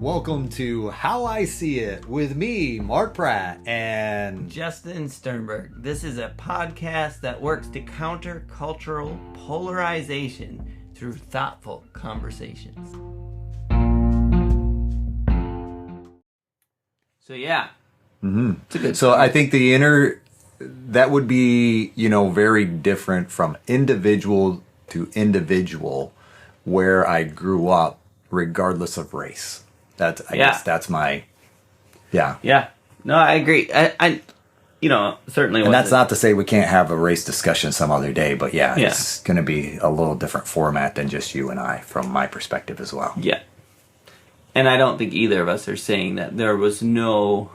Welcome to How I See It with me, Mark Pratt, and Justin Sternberg. This is a podcast that works to counter cultural polarization through thoughtful conversations. So yeah, it's a good. So I think that would be, very different from individual to individual where I grew up, regardless of race. I guess that's my, yeah. Yeah. No, I agree. I certainly. And that's not to say we can't have a race discussion some other day, but it's going to be a little different format than just you and I, from my perspective as well. Yeah. And I don't think either of us are saying that there was no,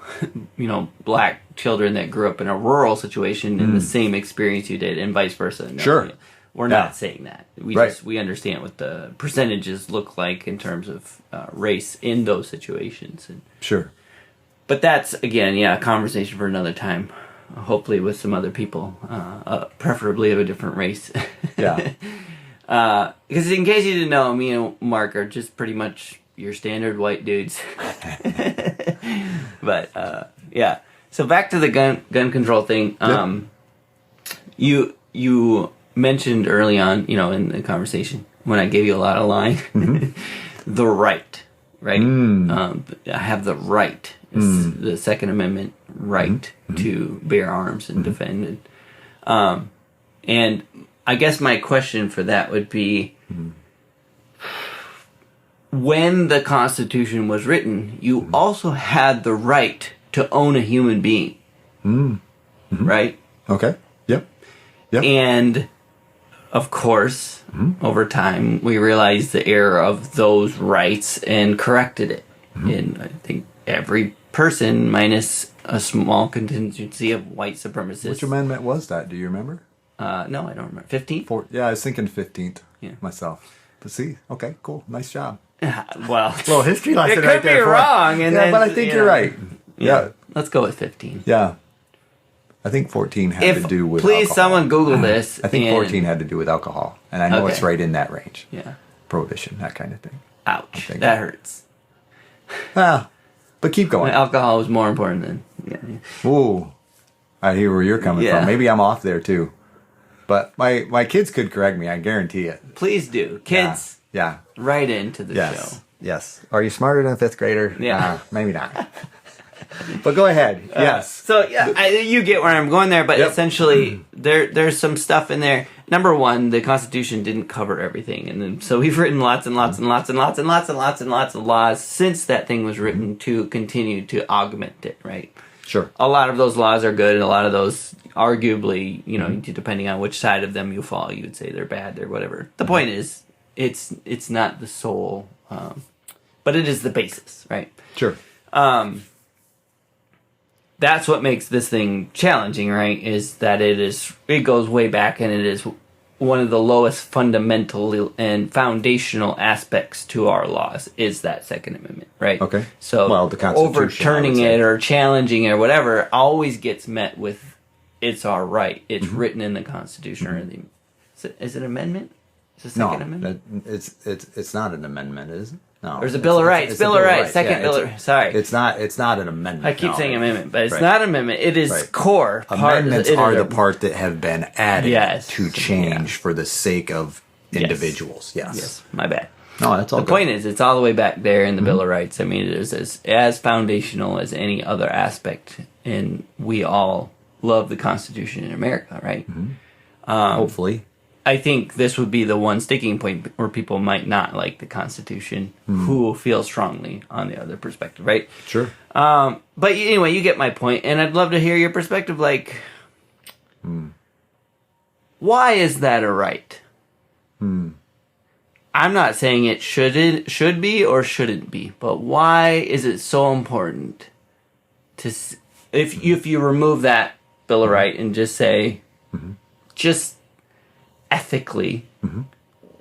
black children that grew up in a rural situation in the same experience you did, and vice versa. No, sure. We're not saying that. We understand what the percentages look like in terms of race in those situations. Sure. But that's, again, a conversation for another time. Hopefully with some other people, preferably of a different race. Yeah. Because in case you didn't know, me and Mark are just pretty much your standard white dudes. But, yeah. So back to the gun control thing. You mentioned early on, in the conversation, when I gave you a lot of line, the right? I have the right. It's the Second Amendment right to bear arms and defend it. And I guess my question for that would be, when the Constitution was written, you also had the right to own a human being. Right? Okay. Yep. And of course, over time, we realized the error of those rights and corrected it. And I think every person, minus a small contingency of white supremacists. Which amendment was that? Do you remember? No, I don't remember. 15th? Yeah, I was thinking 15th myself. But see, okay, cool. Nice job. Well, little history lesson right there. It could be wrong. But I think you're right. Yeah. Let's go with 15. Yeah. I think 14 had to do with Please, alcohol. someone Google this. I think 14 had to do with alcohol. And I know it's right in that range. Yeah. Prohibition, that kind of thing. Ouch. That hurts. Well, but keep going. Alcohol was more important than... Ooh. I hear where you're coming from. Maybe I'm off there too. But my kids could correct me, I guarantee it. Please do. Kids, write into the show. Yes. Are you smarter than a fifth grader? Yeah. Maybe not. But go ahead. Yes. So you get where I'm going there, but essentially there's some stuff in there. Number one, the Constitution didn't cover everything, and then, so we've written lots and lots and lots and lots and lots and lots and lots of laws since that thing was written to continue to augment it, right? Sure. A lot of those laws are good, and a lot of those, arguably, depending on which side of them you fall, you would say they're bad, they're whatever. The point is, it's not the sole, but it is the basis, right? Sure. That's what makes this thing challenging, right? Is that it goes way back, and it is one of the lowest fundamental and foundational aspects to our laws is that Second Amendment, right? Okay. So the Constitution, overturning it or challenging it or whatever always gets met with, it's our right. It's written in the Constitution. Or is it an amendment? Is it a Second Amendment? It's not an amendment, is it? No. There's a Bill of Rights. Bill of Rights. Second Bill of Rights. Sorry. It's not an amendment. I keep saying amendment, but it's not an amendment. It is core. Amendments are the part that have been added to change Yeah. for the sake of individuals. Yes. My bad. No, that's all The good. point is, it's all the way back there in the Bill of Rights. I mean, it is as foundational as any other aspect, and we all love the Constitution in America, right? Hopefully. I think this would be the one sticking point where people might not like the Constitution, who feel strongly on the other perspective, right? Sure. But anyway, you get my point, and I'd love to hear your perspective. Like, why is that a right? I'm not saying it should be or shouldn't be, but why is it so important to if you remove that Bill of Rights and just say, just ethically,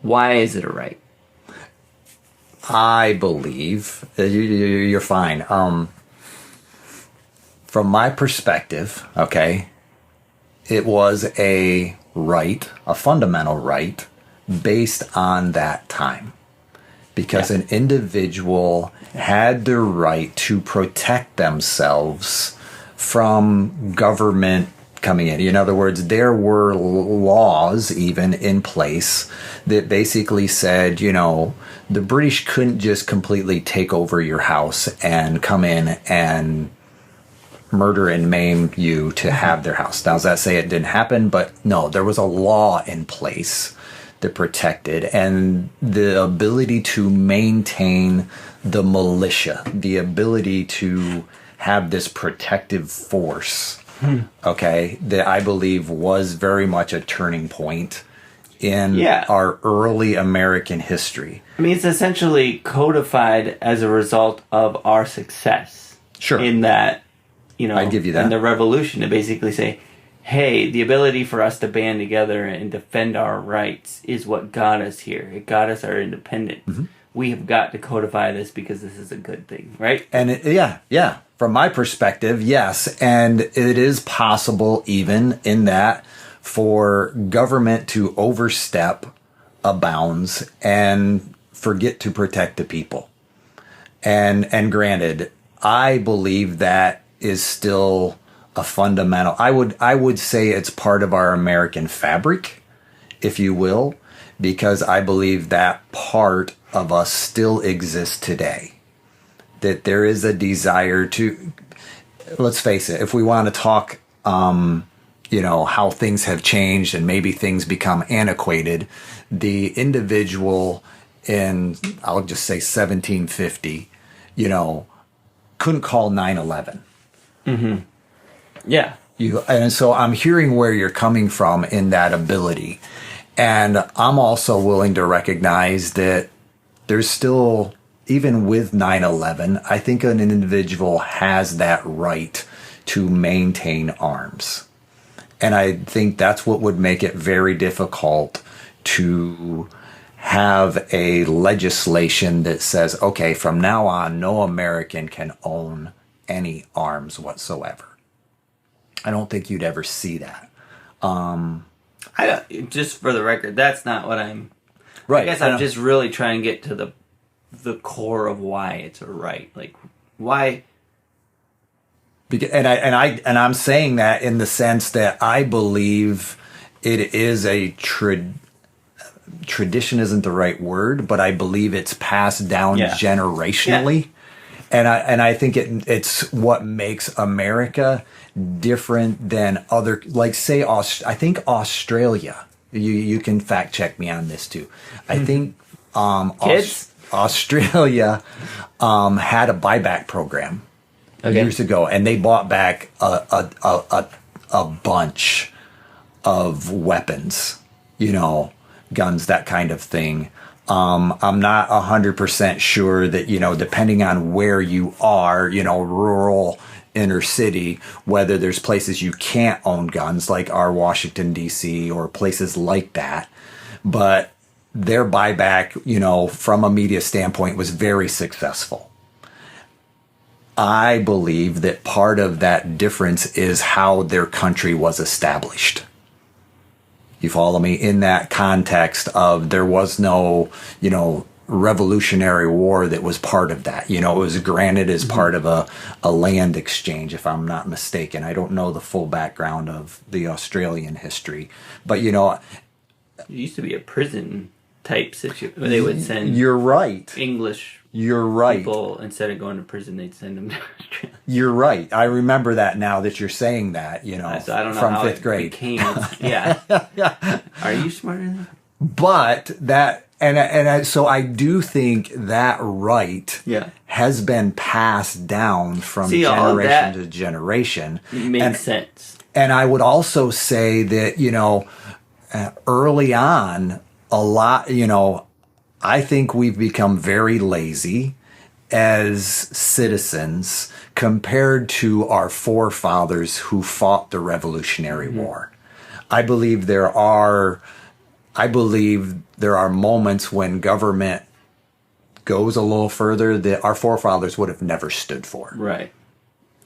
why is it a right? I believe you're fine. From my perspective, okay, it was a fundamental right based on that time. because an individual had the right to protect themselves from government coming in. In other words, there were laws even in place that basically said, the British couldn't just completely take over your house and come in and murder and maim you to have their house. Now, does that say it didn't happen? But no, there was a law in place that protected, and the ability to maintain the militia, the ability to have this protective force, okay, that I believe was very much a turning point in our early American history. I mean, it's essentially codified as a result of our success. Sure. In that, I'd give you that. In the revolution, to basically say, hey, the ability for us to band together and defend our rights is what got us here. It got us our independence. Mm-hmm. We have got to codify this because this is a good thing, right? And from my perspective, yes. And it is possible even in that for government to overstep a bounds and forget to protect the people. And granted, I believe that is still a fundamental. I would say it's part of our American fabric, if you will, because I believe that part of us still exists today. That there is a desire to, let's face it, if we want to talk, how things have changed and maybe things become antiquated, the individual in, I'll just say 1750, couldn't call 9/11. Mm-hmm. Yeah. And so I'm hearing where you're coming from in that ability. And I'm also willing to recognize that there's still, even with 9/11, I think an individual has that right to maintain arms. And I think that's what would make it very difficult to have a legislation that says, okay, from now on, no American can own any arms whatsoever. I don't think you'd ever see that. Just for the record, that's not what I'm... Right. I guess I'm just really trying to get to the core of why it's a right. Like, why... And I'm saying that in the sense that I believe it is a tradition isn't the right word, but I believe it's passed down generationally. Yeah. And I think it's what makes America different than other, like say I think Australia. You can fact check me on this too. I think Australia had a buyback program. Years ago, and they bought back a bunch of weapons, guns, that kind of thing. I'm not 100% sure that, depending on where you are, rural, inner city, whether there's places you can't own guns, like our Washington, D.C., or places like that. But their buyback, from a media standpoint, was very successful. I believe that part of that difference is how their country was established. You follow me? In that context of there was no, Revolutionary War that was part of that. It was granted as part of a land exchange, if I'm not mistaken. I don't know the full background of the Australian history. But, it used to be a prison type situation where they would send You're right. English You're right. people, instead of going to prison, they'd send them to Australia. You're right. I remember that now that you're saying that, so I don't know from how 5th grade. Yeah. Are you smarter than that? But so I do think that right has been passed down from generation to generation. Makes sense. And I would also say that, early on, a lot, I think we've become very lazy as citizens compared to our forefathers who fought the Revolutionary War. I believe there are moments when government goes a little further that our forefathers would have never stood for. Right.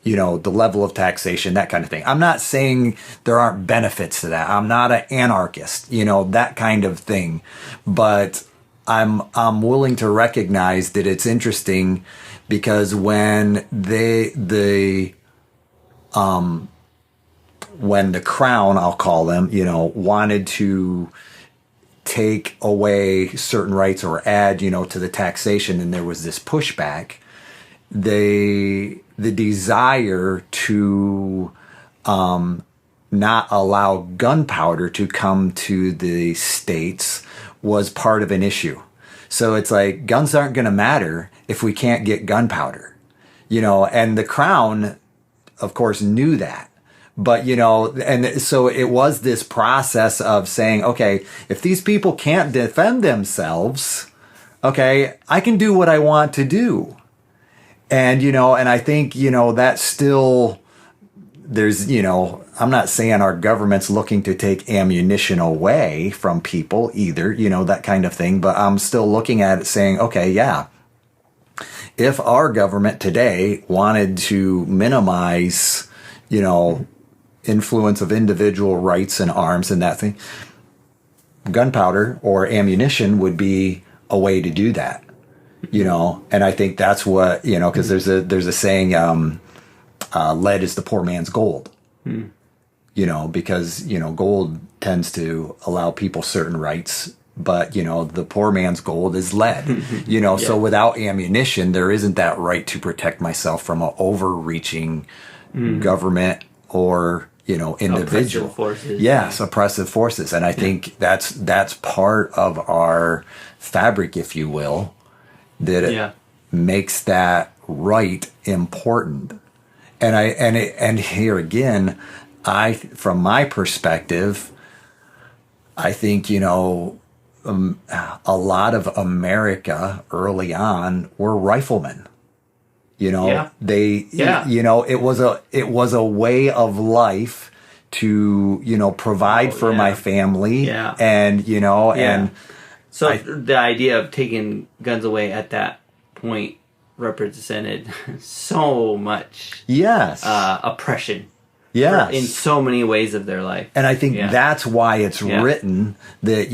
The level of taxation, that kind of thing. I'm not saying there aren't benefits to that. I'm not an anarchist, that kind of thing. But I'm willing to recognize that it's interesting because when when the Crown, I'll call them, wanted to take away certain rights or add, to the taxation, and there was this pushback, the desire to not allow gunpowder to come to the states was part of an issue. So it's like, guns aren't going to matter if we can't get gunpowder, and the Crown, of course, knew that. But, and so it was this process of saying, okay, if these people can't defend themselves, okay, I can do what I want to do. And, and I think, that still, there's, I'm not saying our government's looking to take ammunition away from people either, that kind of thing. But I'm still looking at it saying, okay, yeah, if our government today wanted to minimize, influence of individual rights and arms and that thing, gunpowder or ammunition would be a way to do that, and I think that's what, because there's a saying, lead is the poor man's gold, because, gold tends to allow people certain rights, but, the poor man's gold is lead, yeah. So without ammunition, there isn't that right to protect myself from an overreaching government or, individual oppressive forces. Yes, oppressive forces. And I think that's part of our fabric, if you will, that it makes that right important. And here again, from my perspective, I think, a lot of America early on were riflemen. It was a way of life to, provide for my family. Yeah. And, and so the idea of taking guns away at that point represented so much oppression. Yes. In so many ways of their life. And I think that's why it's written that,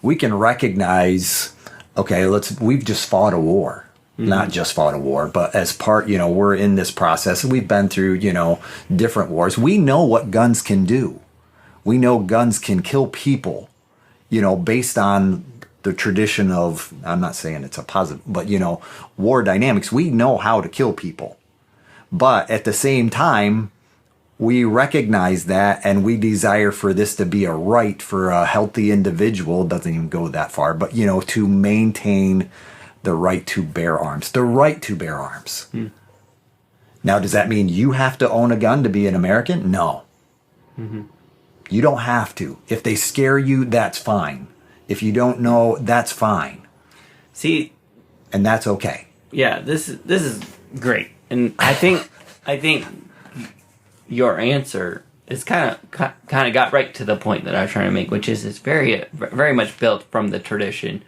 we can recognize, we've just fought a war. Not just fought a war, but as part, we're in this process. We've been through, different wars. We know what guns can do. We know guns can kill people, based on the tradition of, I'm not saying it's a positive, but, war dynamics. We know how to kill people. But at the same time, we recognize that and we desire for this to be a right for a healthy individual. Doesn't even go that far, but, to maintain the right to bear arms. The right to bear arms. Now, does that mean you have to own a gun to be an American? No. You don't have to. If they scare you, that's fine. If you don't know, that's fine. See, and that's okay. Yeah, this is great, and I think your answer is kind of got right to the point that I was trying to make, which is it's very very much built from the tradition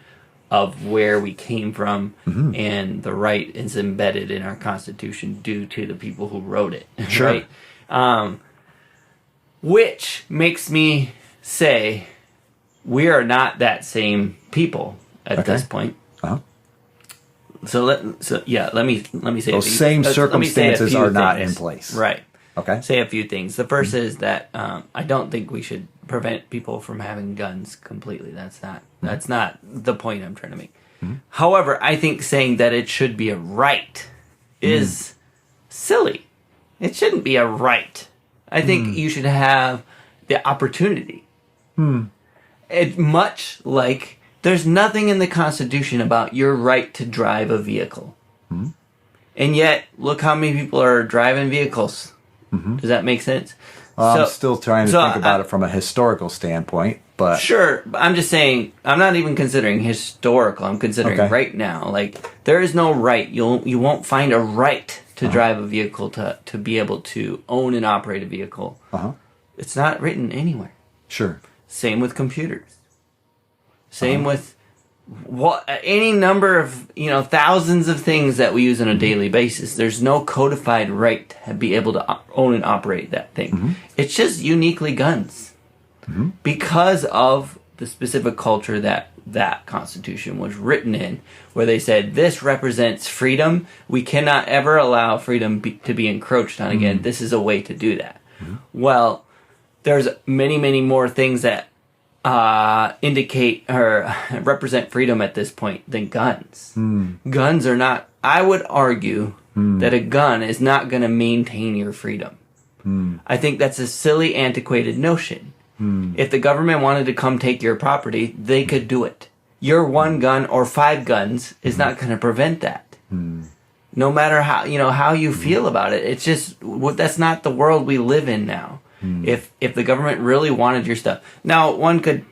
of where we came from, and the right is embedded in our Constitution due to the people who wrote it. Sure. Right? Which makes me say we are not that same people at this point. Uh-huh. Let me say those same circumstances are not in place. Right. Okay. Say a few things. The first is that I don't think we should prevent people from having guns completely. That's not the point I'm trying to make. However, I think saying that it should be a right is silly. It shouldn't be a right. I think you should have the opportunity. It much like there's nothing in the Constitution about your right to drive a vehicle. And yet, look how many people are driving vehicles. Does that make sense? I'm still trying to think about it from a historical standpoint, but sure. I'm just saying I'm not even considering historical. I'm considering right now. Like there is no right. You won't find a right to drive a vehicle to be able to own and operate a vehicle. It's not written anywhere. Sure. Same with computers. Same with any number of thousands of things that we use on a daily basis. There's no codified right to be able to own and operate that thing. It's just uniquely guns because of the specific culture that that Constitution was written in, where they said this represents freedom. We cannot ever allow freedom to be encroached on again. This is a way to do that. Well, there's many, many more things that indicate or represent freedom at this point than guns. Guns are not, I would argue that a gun is not going to maintain your freedom. I think that's a silly, antiquated notion. If the government wanted to come take your property, they could do it. Your one gun or 5 guns is not going to prevent that. No matter how, how you feel about it. It's just, that's not the world we live in now. If the government really wanted your stuff. Now, one could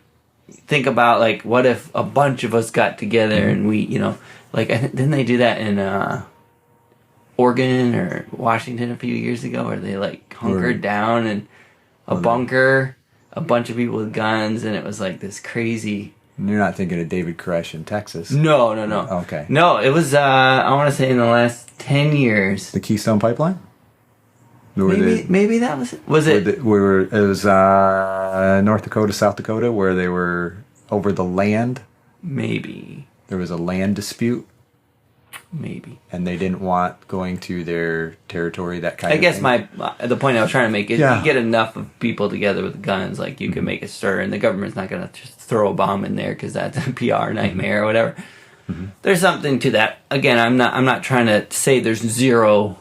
think about, like, what if a bunch of us got together and we, didn't they do that in Oregon or Washington a few years ago, where they, like, hunkered down in a bunker, a bunch of people with guns, and it was, like, this crazy... You're not thinking of David Koresh in Texas? No. Okay. No, it was, I want to say in the last 10 years. The Keystone Pipeline? Maybe that was it. Was it? It was North Dakota, South Dakota, where they were over the land. Maybe. There was a land dispute. Maybe. And they didn't want going to their territory, that kind of thing. I guess the point I was trying to make is you get enough of people together with guns, like you can make a stir, and the government's not going to just throw a bomb in there because that's a PR nightmare or whatever. There's something to that. Again, I'm not trying to say there's zero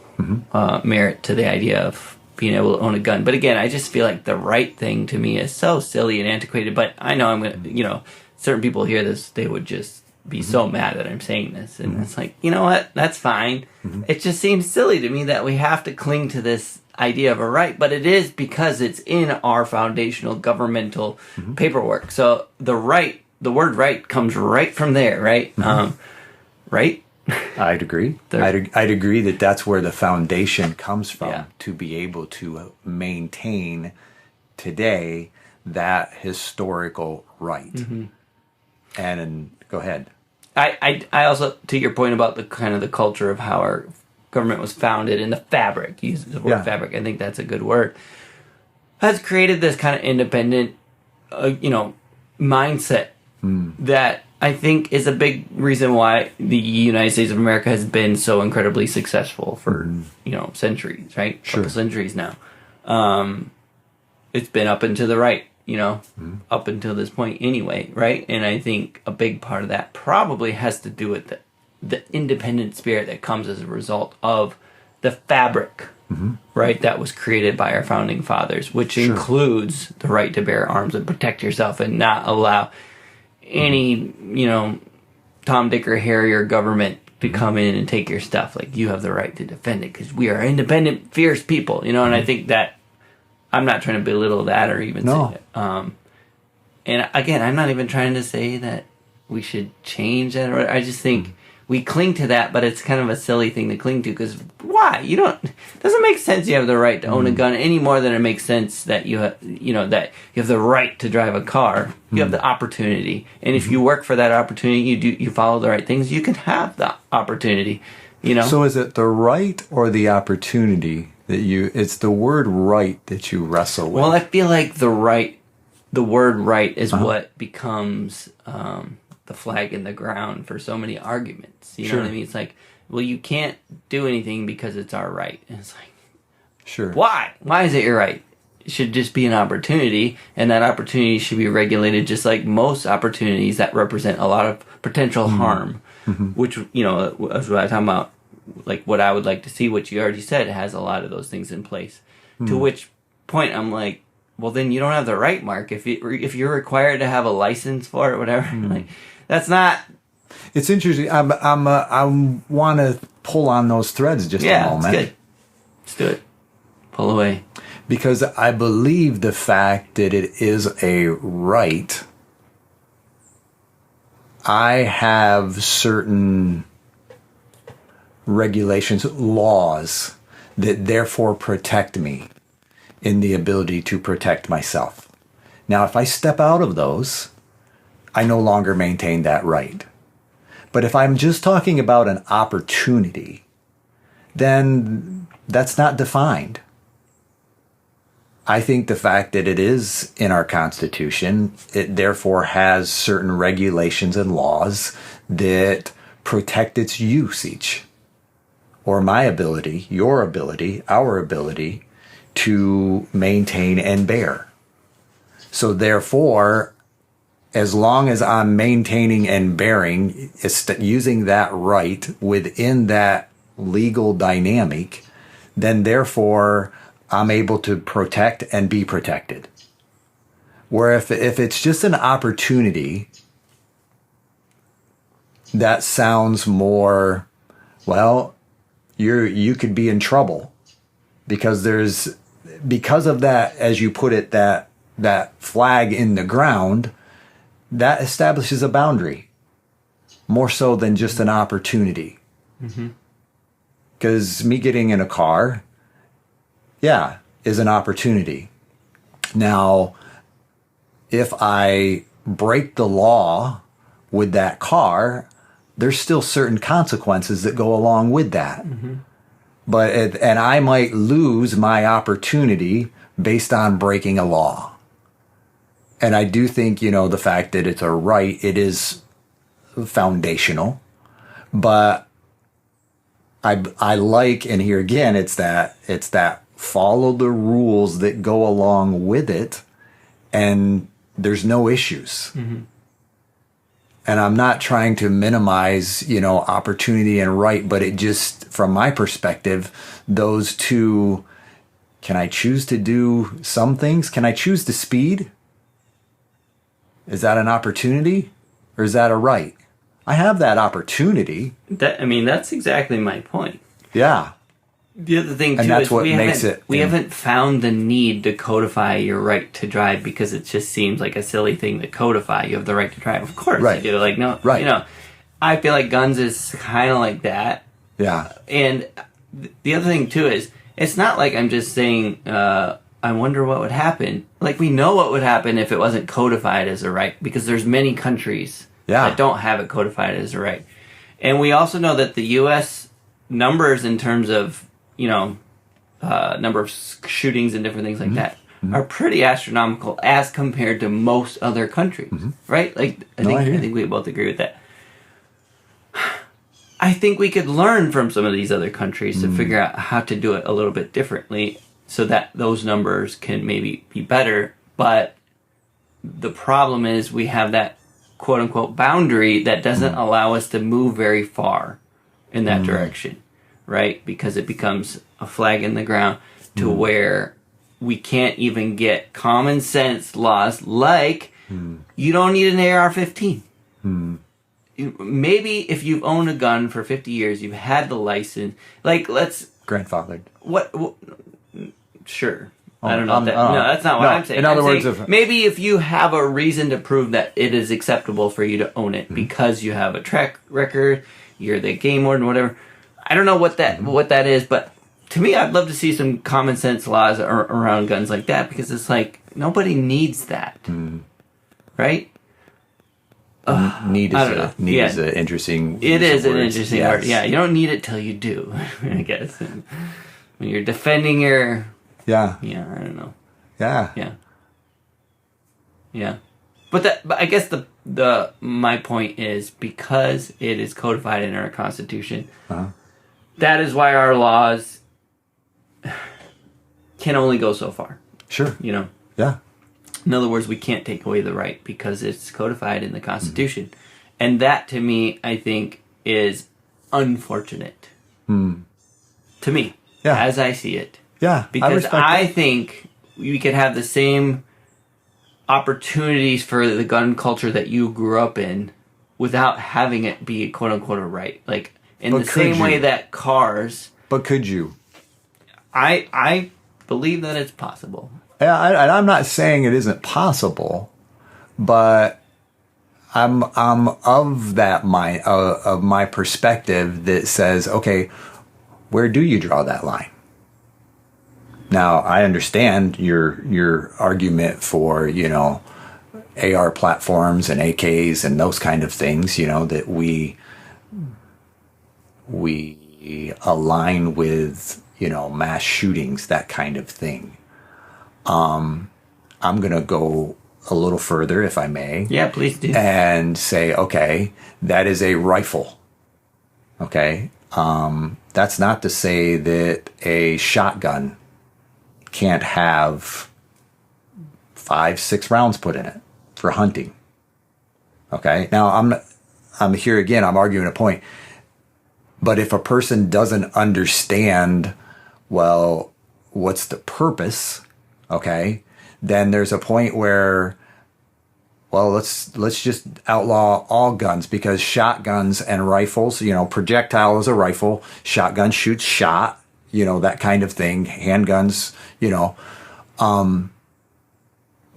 merit to the idea of being able to own a gun. But again, I just feel like the right thing to me is so silly and antiquated. But I know I'm going to, certain people hear this, they would just be so mad that I'm saying this. And it's like, you know what? That's fine. It just seems silly to me that we have to cling to this idea of a right. But it is because it's in our foundational governmental paperwork. So the word right comes right from there, right? Right? I'd agree. I'd agree that that's where the foundation comes from to be able to maintain today that historical right. And go ahead. I also, to your point about the kind of the culture of how our government was founded and the fabric, use the word fabric, I think that's a good word, has created this kind of independent, mindset that I think is a big reason why the United States of America has been so incredibly successful for, centuries, right? Sure. Couple centuries now. It's been up and to the right, up until this point anyway, right? And I think a big part of that probably has to do with the independent spirit that comes as a result of the fabric, right, that was created by our founding fathers, which includes the right to bear arms and protect yourself and not allow any, Tom, Dick, or Harry or government to come in and take your stuff. Like, you have the right to defend it because we are independent, fierce people, and I think that I'm not trying to belittle that or even say it. And again, I'm not even trying to say that we should change that. Or I just think we cling to that, but it's kind of a silly thing to cling to because why? It doesn't make sense you have the right to own a gun any more than it makes sense that you have, that you have the right to drive a car. You have the opportunity. And if you work for that opportunity, you follow the right things, you can have the opportunity, So is it the right or the opportunity it's the word right that you wrestle with? Well, I feel like the word right is what becomes the flag in the ground for so many arguments. You know what I mean? It's like, well, you can't do anything because it's our right. And it's like, why? Why is it your right? It should just be an opportunity, and that opportunity should be regulated just like most opportunities that represent a lot of potential harm, which, as what I'm talking about, like what I would like to see, what you already said, has a lot of those things in place. To which point I'm like, well, then you don't have the right, Mark. If you're required to have a license for it, whatever, like that's not. It's interesting. I want to pull on those threads just a moment. Yeah, good. Let's do it. Pull away. Because I believe the fact that it is a right, I have certain regulations, laws that therefore protect me in the ability to protect myself. Now, if I step out of those, I no longer maintain that right. But if I'm just talking about an opportunity, then that's not defined. I think the fact that it is in our Constitution, it therefore has certain regulations and laws that protect its usage, or my ability, your ability, our ability to maintain and bear. So therefore, as long as I'm maintaining and bearing, using that right within that legal dynamic, then therefore I'm able to protect and be protected. Where if it's just an opportunity, that sounds more, well, you could be in trouble because of that, as you put it, that flag in the ground, that establishes a boundary more so than just an opportunity. Because me getting in a car, yeah, is an opportunity. Now, if I break the law with that car, there's still certain consequences that go along with that. And I might lose my opportunity based on breaking a law. And I do think, the fact that it's a right, it is foundational. But I like, and here again, it's that follow the rules that go along with it, and there's no issues. And I'm not trying to minimize, opportunity and right, but it just, from my perspective, those two, can I choose to do some things? Can I choose to speed? Is that an opportunity or is that a right? I have that opportunity. That's exactly my point. Yeah. The other thing, too, and that's is what makes it. We haven't found the need to codify your right to drive because it just seems like a silly thing to codify. You have the right to drive. Of course right. you do. Like, no, right. I feel like guns is kind of like that. Yeah. And the other thing, too, is it's not like I'm just saying, I wonder what would happen. Like, we know what would happen if it wasn't codified as a right because there's many countries that don't have it codified as a right. And we also know that the U.S. numbers in terms of number of shootings and different things like that are pretty astronomical as compared to most other countries, right? Like, I think we both agree with that. I think we could learn from some of these other countries to figure out how to do it a little bit differently so that those numbers can maybe be better. But the problem is we have that quote unquote boundary that doesn't allow us to move very far in that direction. Right? Because it becomes a flag in the ground to where we can't even get common sense laws like you don't need an AR-15. Maybe if you've owned a gun for 50 years, you've had the license. Like, let's... Grandfathered. What sure. I don't know. No, that's not what I'm saying. In other words, maybe if you have a reason to prove that it is acceptable for you to own it because you have a track record, you're the game warden, whatever... I don't know what that is, but to me, I'd love to see some common sense laws around guns like that because it's like nobody needs that, right? Need is an interesting. It is an interesting word. Yeah, you don't need it till you do, I guess. And when you're defending your. Yeah. Yeah, I don't know. Yeah. Yeah. But I guess my point is because it is codified in our Constitution. That is why our laws can only go so far. Sure. Yeah. In other words, we can't take away the right because it's codified in the Constitution. And that, to me, I think, is unfortunate. To me. Yeah. As I see it. Yeah. Because I think we could have the same opportunities for the gun culture that you grew up in without having it be quote-unquote a right. Like, in the same way that cars... But could you? I believe that it's possible. Yeah, I'm not saying it isn't possible, but I'm of that mind, of my perspective that says, okay, where do you draw that line? Now, I understand your argument for, AR platforms and AKs and those kind of things, that we align with, mass shootings, that kind of thing. I'm going to go a little further, if I may. Yeah, please do. And say, okay, that is a rifle. Okay. That's not to say that a shotgun can't have 5-6 rounds put in it for hunting. Okay. Now I'm here again, I'm arguing a point. But if a person doesn't understand, well, what's the purpose? Okay. Then there's a point where, well, let's just outlaw all guns, because shotguns and rifles, projectile is a rifle, shotgun shoots shot, that kind of thing, handguns,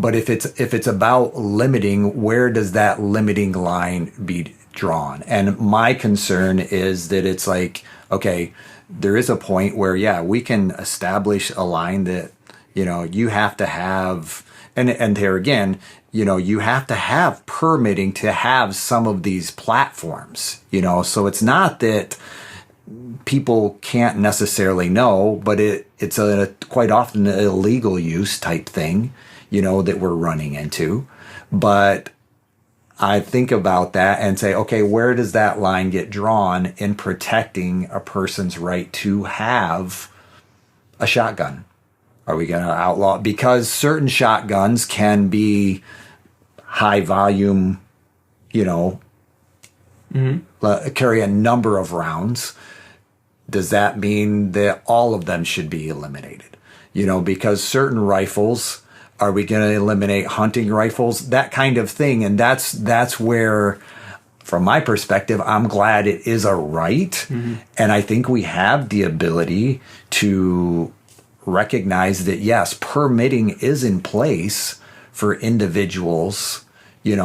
but if it's about limiting, where does that limiting line be drawn? And my concern is that it's like, okay, there is a point where, yeah, we can establish a line that, you have to have, and there again, you have to have permitting to have some of these platforms, so it's not that people can't necessarily know, but it's quite often an illegal use type thing, that we're running into. But I think about that and say, okay, where does that line get drawn in protecting a person's right to have a shotgun? Are we going to outlaw? Because certain shotguns can be high volume, carry a number of rounds. Does that mean that all of them should be eliminated? Because certain rifles, are we going to eliminate hunting rifles? That kind of thing. And that's where, from my perspective, I'm glad it is a right. Mm-hmm. And I think we have the ability to recognize that, yes, permitting is in place for individuals, and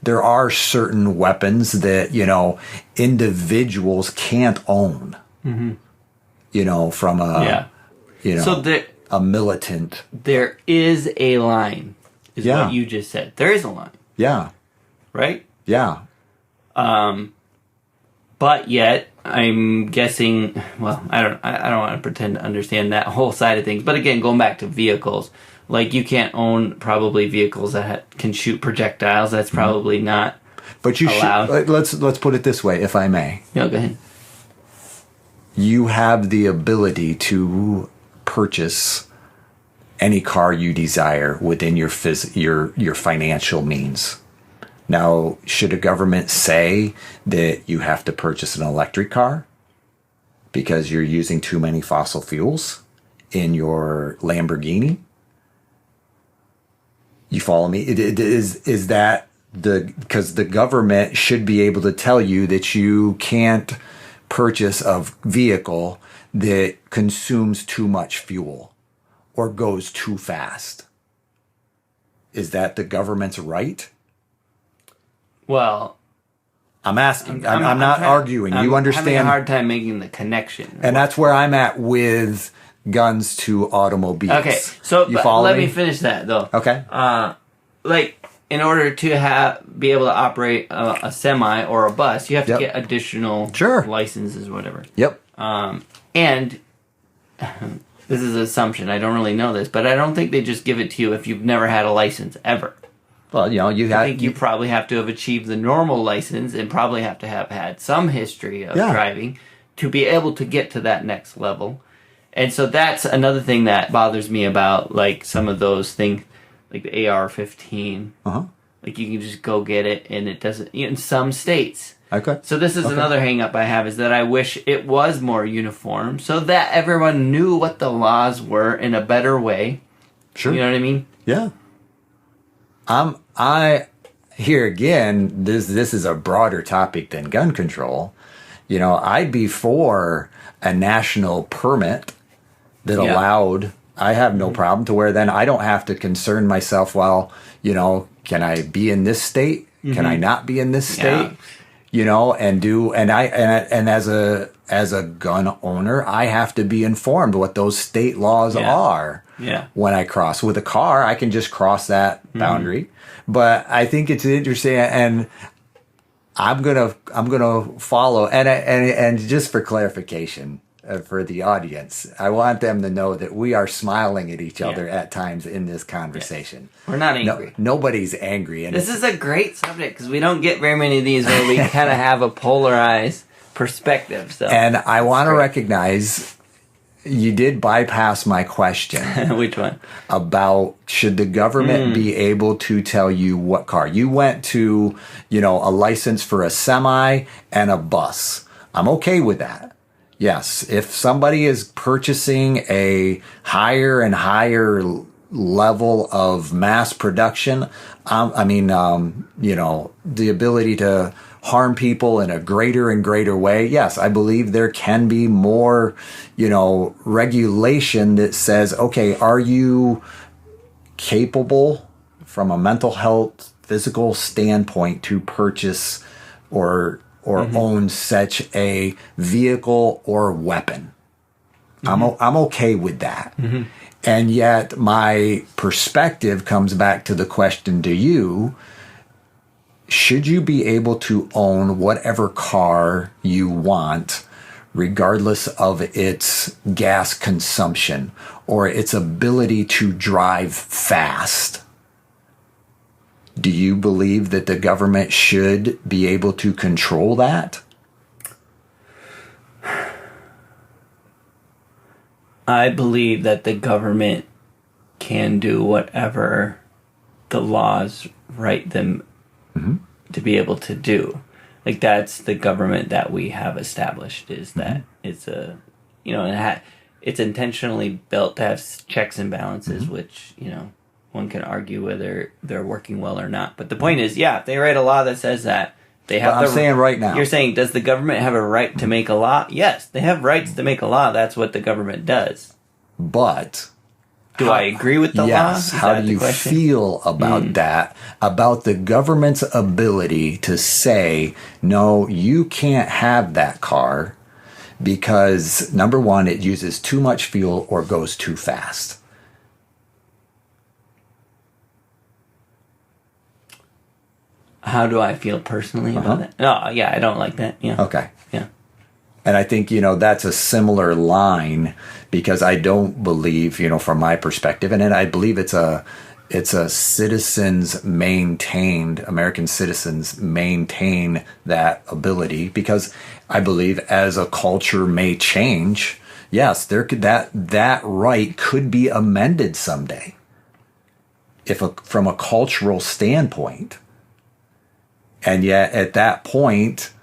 there are certain weapons that, individuals can't own, from a militant. There is a line, is Yeah. what you just said. There is a line. Yeah. Right? Yeah. But yet, I'm guessing, well, I don't want to pretend to understand that whole side of things. But again, going back to vehicles, like you can't own probably vehicles that can shoot projectiles. That's probably not But you allowed. should, let's put it this way, if I may. No, go ahead. You have the ability to purchase any car you desire within your financial means. Now, should a government say that you have to purchase an electric car because you're using too many fossil fuels in your Lamborghini? You follow me? Is that because the government should be able to tell you that you can't purchase a vehicle that consumes too much fuel or goes too fast? Is that the government's right? Well, I'm asking. I'm not arguing. You understand? I'm having a hard time making the connection. And that's where I'm at with guns to automobiles. Okay, so let me finish that though. Okay. Like, in order to be able to operate a semi or a bus, you have to get additional licenses, whatever. Yep. And this is an assumption. I don't really know this, but I don't think they just give it to you if you've never had a license ever. Well, I think you probably have to have achieved the normal license and probably have to have had some history of driving to be able to get to that next level. And so that's another thing that bothers me about, like, some of those things, like the AR-15. Uh-huh. Like, you can just go get it, and it doesn't, in some states. Okay. So this is another hang-up I have, is that I wish it was more uniform so that everyone knew what the laws were in a better way. Sure. You know what I mean? Yeah. Here again, this is a broader topic than gun control. I'd be for a national permit that allowed, I have no problem to where then I don't have to concern myself, well, can I be in this state? Mm-hmm. Can I not be in this state? And as a gun owner, I have to be informed what those state laws are. Yeah. When I cross with a car, I can just cross that boundary. But I think it's interesting, and I'm gonna follow. And just for clarification, for the audience. I want them to know that we are smiling at each other Yeah. at times in this conversation. We're not angry. Nobody's angry. And This is a great subject because we don't get very many of these where we kind of have a polarized perspective. So, and I want to great. recognize you did bypass my question Which one? about should the government be able to tell you what car. You went to, a license for a semi and a bus. I'm okay with that. Yes, if somebody is purchasing a higher and higher level of mass production, the ability to harm people in a greater and greater way, yes, I believe there can be more, regulation that says, okay, are you capable from a mental health, physical standpoint to purchase or own such a vehicle or weapon? I'm okay with that. And yet my perspective comes back to the question to you, should you be able to own whatever car you want, regardless of its gas consumption or its ability to drive fast? Do you believe that the government should be able to control that? I believe that the government can do whatever the laws write them to be able to do. Like, that's the government that we have established, is that it's it's intentionally built to have checks and balances, which, one can argue whether they're working well or not. But the point is, if they write a law that says that, they have. But I'm saying right now. You're saying, does the government have a right to make a law? Yes, they have rights to make a law. That's what the government does. But do I agree with the law? Yes. Is How that do the you question? feel about that? About the government's ability to say, no, you can't have that car because, number one, it uses too much fuel or goes too fast. How do I feel personally about that? No, yeah, I don't like that. Yeah. Okay. Yeah. And I think, that's a similar line because I don't believe, from my perspective, and then I believe it's a American citizens maintain that ability because I believe as a culture may change, yes, that right could be amended someday. From a cultural standpoint. And yet at that point,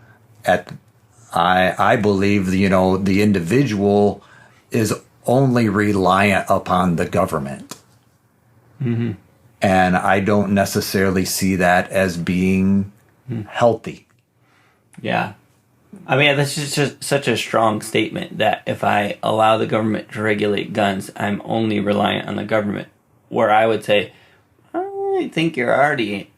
I believe, the individual is only reliant upon the government. And I don't necessarily see that as being healthy. Yeah. I mean, that's just such a strong statement that if I allow the government to regulate guns, I'm only reliant on the government. Where I would say, I think you're already,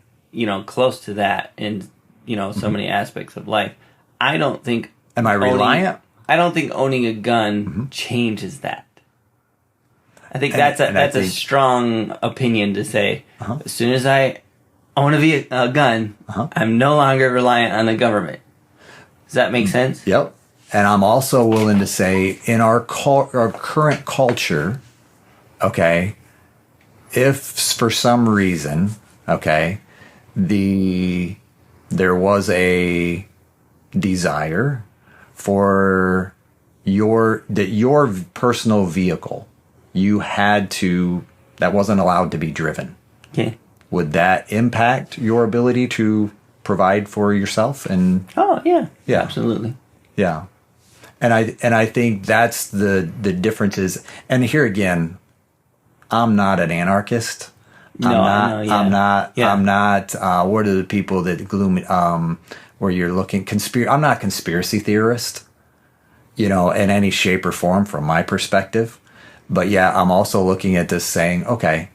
close to that in, so many aspects of life. I don't think... Am I reliant? I don't think owning a gun changes that. I think that's a strong opinion to say. As soon as I own a gun, I'm no longer reliant on the government. Does that make sense? Yep. And I'm also willing to say in our current culture, okay, if for some reason, okay, there was a desire for your personal vehicle, that wasn't allowed to be driven. Okay. Would that impact your ability to provide for yourself? And Oh, yeah. Yeah. Absolutely. yeah, and I think that's the differences. And here again, I'm not an anarchist. No, I know, yeah. I'm not. What are the people that gloom? Where you're looking I'm not a conspiracy theorist, in any shape or form from my perspective. But yeah, I'm also looking at this saying, okay,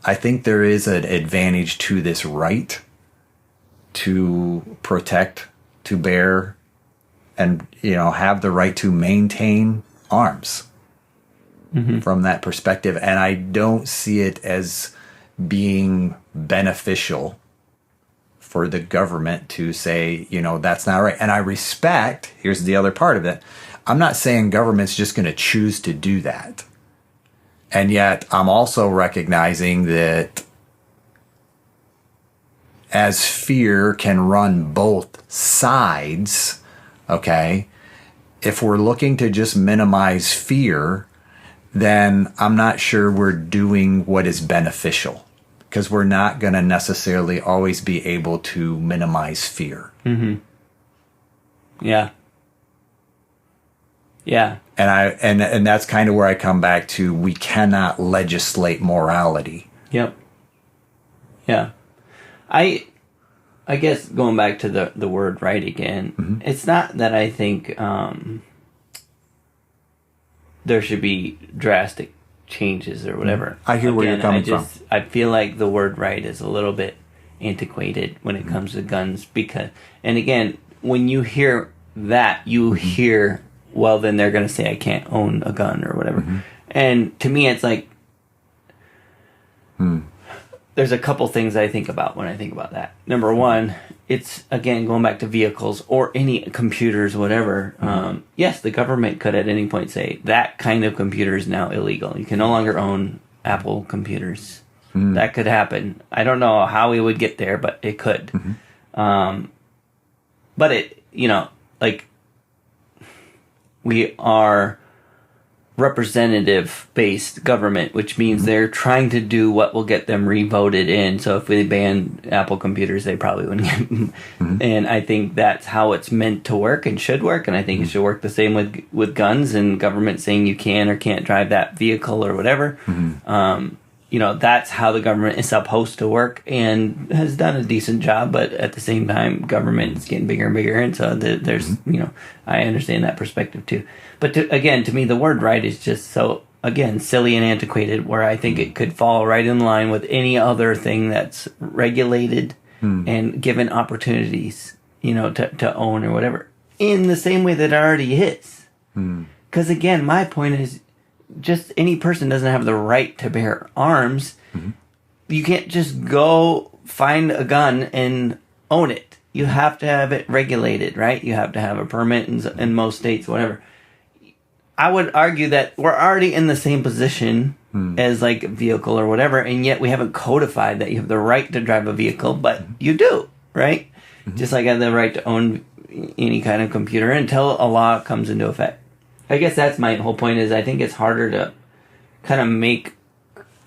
I think there is an advantage to this right to protect, to bear, and have the right to maintain arms from that perspective. And I don't see it as being beneficial for the government to say, that's not right. And I respect, here's the other part of it, I'm not saying government's just going to choose to do that. And yet I'm also recognizing that as fear can run both sides, okay, if we're looking to just minimize fear, then I'm not sure we're doing what is beneficial, because we're not going to necessarily always be able to minimize fear. Mm-hmm. Yeah. Yeah. And that's kind of where I come back to, we cannot legislate morality. Yep. Yeah. I guess going back to the word right again, mm-hmm. It's not that I think there should be drastic changes or whatever. I hear where you're coming from. I feel like the word right is a little bit antiquated when it mm-hmm. comes to guns, because, and again, when you hear that, you mm-hmm. hear, well, then they're going to say I can't own a gun or whatever. Mm-hmm. And to me, it's like, there's a couple things I think about when I think about that. Number one, it's, again, going back to vehicles or any computers, whatever. Mm-hmm. Yes, the government could at any point say that kind of computer is now illegal. You can no longer own Apple computers. Mm-hmm. That could happen. I don't know how we would get there, but it could. Mm-hmm. But it, like, we are representative-based government, which means mm-hmm. they're trying to do what will get them re-voted in. So if we ban Apple computers, they probably wouldn't get them. Mm-hmm. And I think that's how it's meant to work and should work. And I think mm-hmm. it should work the same with guns and government saying you can or can't drive that vehicle or whatever. Mm-hmm. That's how the government is supposed to work and has done a decent job. But at the same time, government is getting bigger and bigger. And so there's, mm-hmm. I understand that perspective too. But to me, the word right is just so, again, silly and antiquated, where I think it could fall right in line with any other thing that's regulated and given opportunities, to own or whatever, in the same way that it already is. Because again, my point is, just any person doesn't have the right to bear arms. Mm-hmm. You can't just go find a gun and own it. You have to have it regulated, right? You have to have a permit in most states, whatever. I would argue that we're already in the same position as like a vehicle or whatever, and yet we haven't codified that you have the right to drive a vehicle, but you do, right? Mm-hmm. Just like I have the right to own any kind of computer until a law comes into effect. I guess that's my whole point, is I think it's harder to kind of make...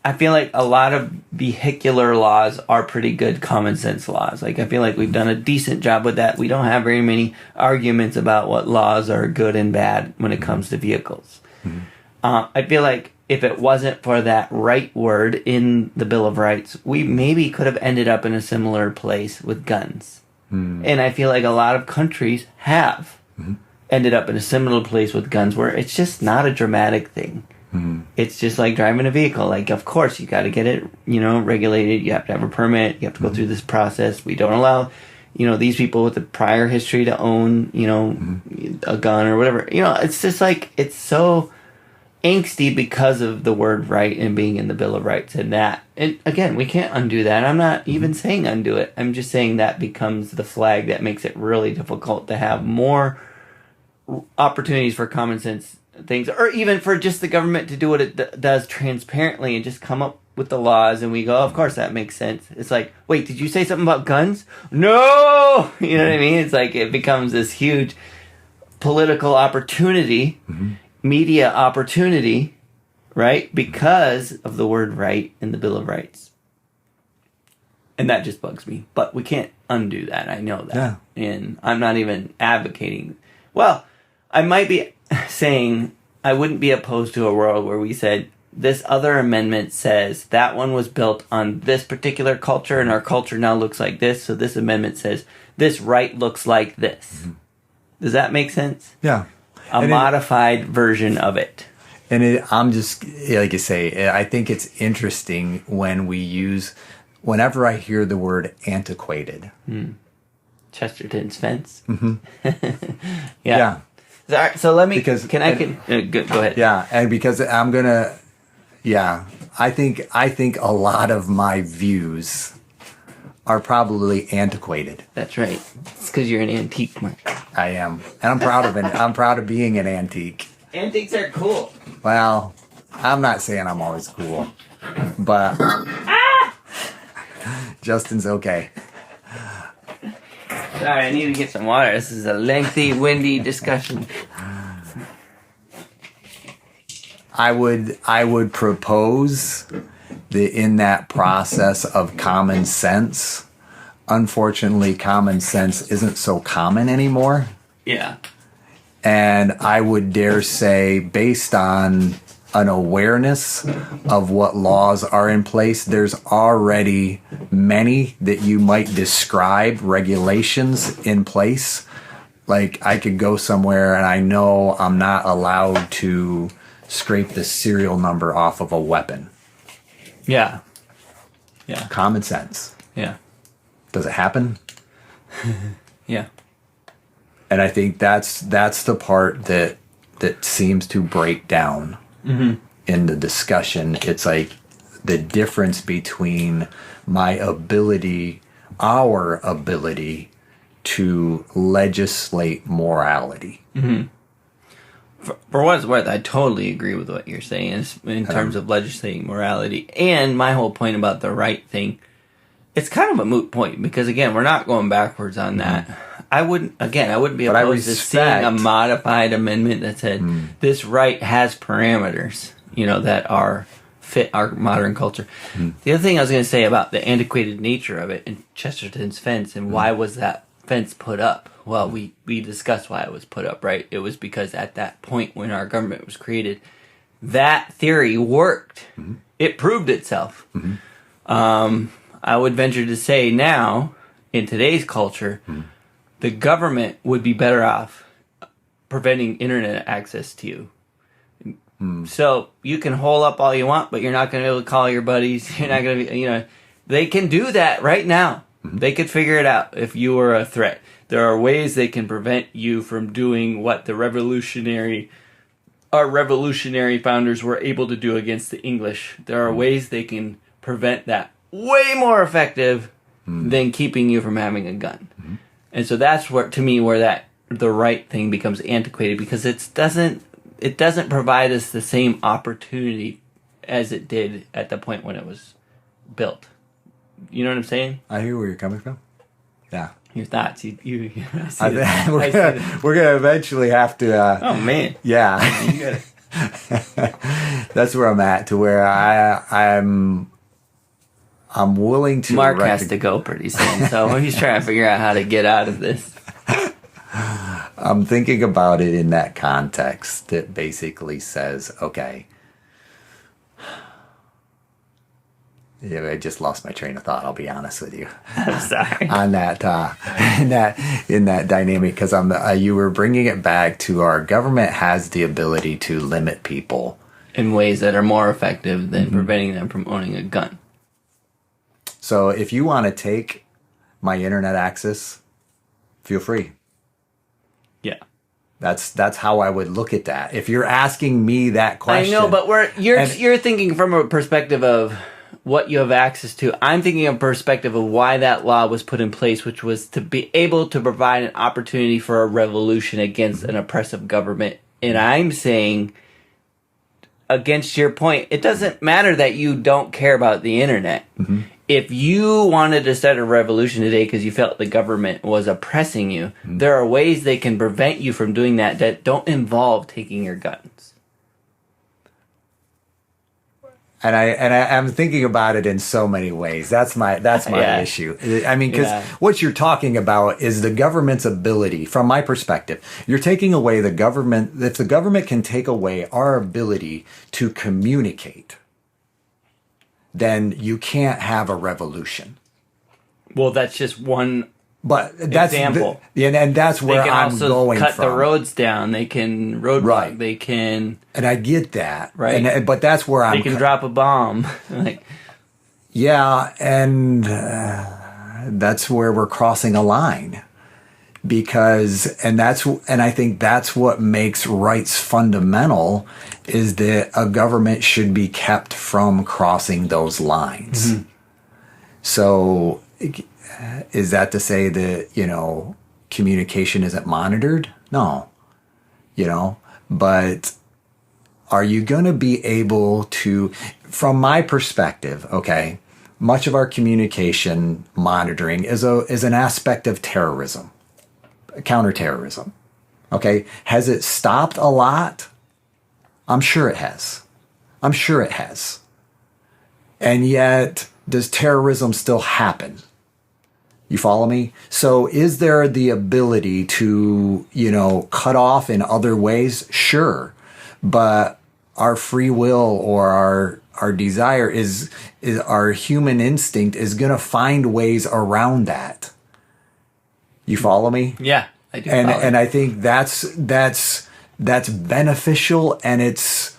I feel like a lot of vehicular laws are pretty good common sense laws. Like, I feel like we've done a decent job with that. We don't have very many arguments about what laws are good and bad when it comes to vehicles. Mm-hmm. I feel like if it wasn't for that right word in the Bill of Rights, we maybe could have ended up in a similar place with guns. Mm-hmm. And I feel like a lot of countries have ended up in a similar place with guns, where it's just not a dramatic thing. Mm-hmm. It's just like driving a vehicle. Like, of course, you got to get it, regulated. You have to have a permit. You have to go through this process. We don't allow, these people with a prior history to own, a gun or whatever. It's just like, it's so angsty because of the word right and being in the Bill of Rights and that. And again, we can't undo that. I'm not even saying undo it. I'm just saying that becomes the flag that makes it really difficult to have more opportunities for common sense things, or even for just the government to do what it does transparently and just come up with the laws, and we go, of course that makes sense. It's like, wait, did you say something about guns? No! You know what I mean? It's like it becomes this huge political opportunity, media opportunity, right? Because of the word right in the Bill of Rights. And that just bugs me. But we can't undo that. I know that. Yeah. And I'm not even advocating. Well, I might be saying I wouldn't be opposed to a world where we said this other amendment says that one was built on this particular culture and our culture now looks like this, so this amendment says this right looks like this. Mm-hmm. Does that make sense? Yeah. A modified version of it. And I'm just, like you say, I think it's interesting when whenever I hear the word antiquated. Chesterton's fence. Mm-hmm. Yeah. So let me, go ahead. Yeah, and because I think a lot of my views are probably antiquated. That's right. It's because you're an antique, Mark. I am, and I'm proud of it. I'm proud of being an antique. Antiques are cool. Well, I'm not saying I'm always cool, but Justin's okay. Sorry, I need to get some water. This is a lengthy, windy discussion. I would propose that in that process of common sense, unfortunately, common sense isn't so common anymore. Yeah. And I would dare say, based on an awareness of what laws are in place, there's already many that you might describe regulations in place. Like, I could go somewhere and I know I'm not allowed to scrape the serial number off of a weapon. Yeah. Yeah. Common sense. Yeah. Does it happen? Yeah. And I think that's the part that seems to break down in the discussion. It's like the difference between our ability to legislate morality. Mm-hmm. For what it's worth, I totally agree with what you're saying in terms of legislating morality. And my whole point about the right thing, it's kind of a moot point because, again, we're not going backwards on that. I wouldn't be opposed to seeing a modified amendment that said this right has parameters, that fit our modern culture. The other thing I was going to say about the antiquated nature of it and Chesterton's fence and why was that fence put up? Well, we discussed why it was put up, right? It was because at that point when our government was created, that theory worked. It proved itself. I would venture to say now, in today's culture, the government would be better off preventing internet access to you. So you can hole up all you want, but you're not going to be able to call your buddies. You're not going to be, they can do that right now. They could figure it out if you were a threat. There are ways they can prevent you from doing what our revolutionary founders were able to do against the English. There are ways they can prevent that way more effective than keeping you from having a gun. And so that's where the right thing becomes antiquated because it doesn't provide us the same opportunity as it did at the point when it was built. You know what I'm saying? I hear where you're coming from. Yeah. Your thoughts. We're gonna eventually have to. Oh man. Yeah. You gotta... That's where I'm at. To where I'm willing to. Mark has to go pretty soon, so he's trying to figure out how to get out of this. I'm thinking about it in that context that basically says, okay. Yeah, I just lost my train of thought. I'll be honest with you. I'm sorry. On that, in that dynamic, because you were bringing it back to our government has the ability to limit people in ways that are more effective than preventing them from owning a gun. So if you want to take my internet access, feel free. Yeah. That's how I would look at that. If you're asking me that question, I know, but you're thinking from a perspective of what you have access to. I'm thinking of a perspective of why that law was put in place, which was to be able to provide an opportunity for a revolution against an oppressive government. And I'm saying, against your point, it doesn't matter that you don't care about the internet. If you wanted to start a revolution today because you felt the government was oppressing you, there are ways they can prevent you from doing that don't involve taking your guns. And I'm thinking about it in so many ways. That's my issue. I mean, because what you're talking about is the government's ability, from my perspective. You're taking away the government. If the government can take away our ability to communicate, then you can't have a revolution. Well, that's just one. But that's example. And that's where I'm going cut from. The roads down. They can roadblock. Right. They can. And I get that. Right. But that's where They can drop a bomb. Yeah, and that's where we're crossing a line. And I think that's what makes rights fundamental, is that a government should be kept from crossing those lines. So is that to say that, communication isn't monitored? No, but are you going to be able to, from my perspective, okay, much of our communication monitoring is an aspect of terrorism, counterterrorism. Okay. Has it stopped a lot? I'm sure it has. And yet, does terrorism still happen? You follow me? So is there the ability to, cut off in other ways? Sure. But our free will or our desire is our human instinct is going to find ways around that. You follow me? Yeah, I do. And I think that's beneficial, and it's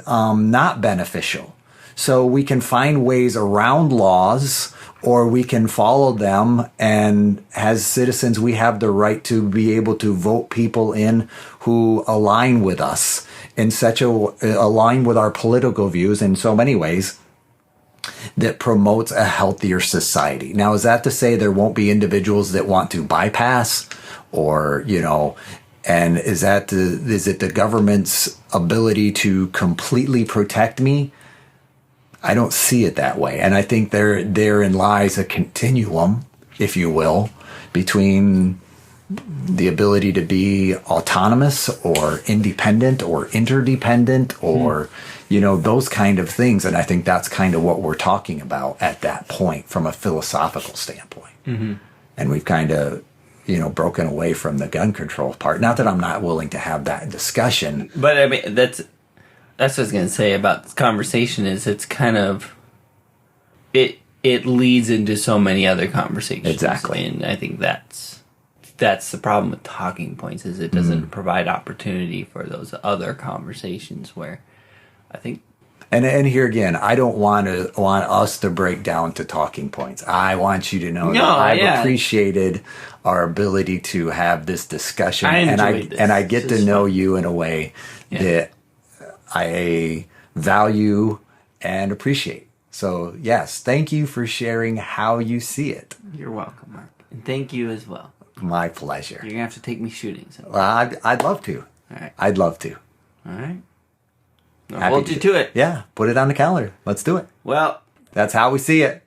not beneficial. So we can find ways around laws, or we can follow them. And as citizens, we have the right to be able to vote people in who align with us align with our political views in so many ways that promotes a healthier society. Now, is that to say there won't be individuals that want to bypass or, and is it the government's ability to completely protect me? I don't see it that way. And I think therein lies a continuum, if you will, between the ability to be autonomous or independent or interdependent or, those kind of things. And I think that's kind of what we're talking about at that point from a philosophical standpoint. Mm-hmm. And we've kind of, broken away from the gun control part. Not that I'm not willing to have that discussion. But I mean, that's what I was going to say about this conversation is it's kind of, it leads into so many other conversations. Exactly. And I think that's the problem with talking points is it doesn't provide opportunity for those other conversations where I think. And here again, I don't want us to break down to talking points. I want you to know that I've appreciated our ability to have this discussion. And I get to know you in a way that I value and appreciate. So yes, thank you for sharing how you see it. You're welcome, Mark. And thank you as well. My pleasure. You're going to have to take me shooting. So. Well, I'd love to. All right. I'd love to. All right. I'll hold you to it. Yeah, put it on the calendar. Let's do it. Well, that's how we see it.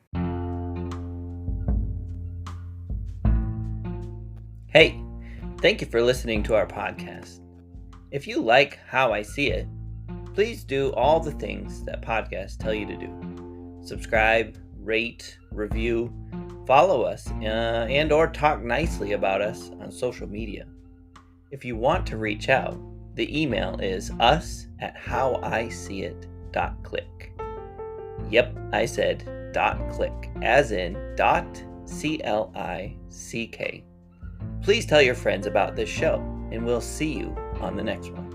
Hey, thank you for listening to our podcast. If you like how I see it, please do all the things that podcasts tell you to do. Subscribe, rate, review, follow us, and or talk nicely about us on social media. If you want to reach out, the email is us@howiseeit.click. Yep, I said .click, as in .click. Please tell your friends about this show, and we'll see you on the next one.